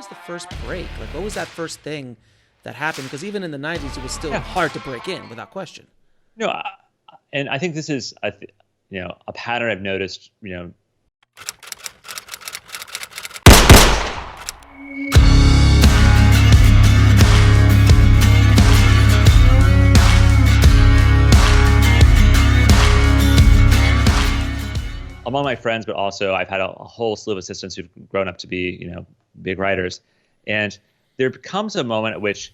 the first break? Like, what was that first thing that happened? Because even in the 90s, it was still hard to break in, without question. No, and I think this is, a pattern I've noticed, among my friends, but also I've had a whole slew of assistants who've grown up to be, big writers. And there becomes a moment at which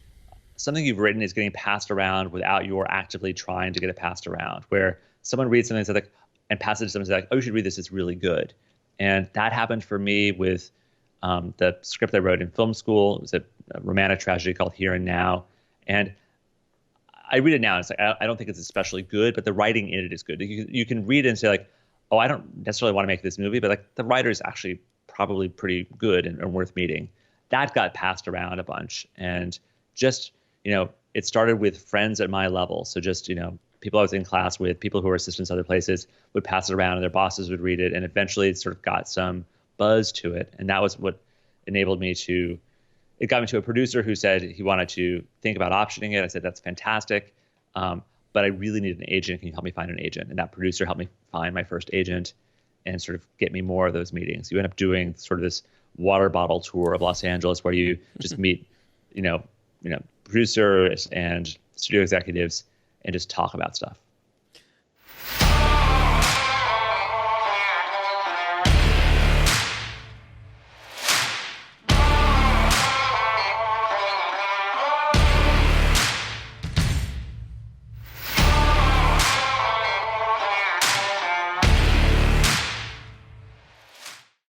something you've written is getting passed around without your actively trying to get it passed around, where someone reads something and passes it to someone and says, like, oh, you should read this, it's really good. And that happened for me with the script I wrote in film school. It was a romantic tragedy called Here and Now. And I read it now, and it's like, I don't think it's especially good, but the writing in it is good. You can read it and say, like, oh, I don't necessarily want to make this movie, but like the writer is actually probably pretty good and worth meeting. That got passed around a bunch. And just, it started with friends at my level. So just, people I was in class with, people who were assistants other places would pass it around and their bosses would read it. And eventually it sort of got some buzz to it. And that was what enabled me it got me to a producer who said he wanted to think about optioning it. I said, that's fantastic. But I really need an agent. Can you help me find an agent? And that producer helped me find my first agent and sort of get me more of those meetings. You end up doing sort of this water bottle tour of Los Angeles where you just meet, producers and studio executives and just talk about stuff.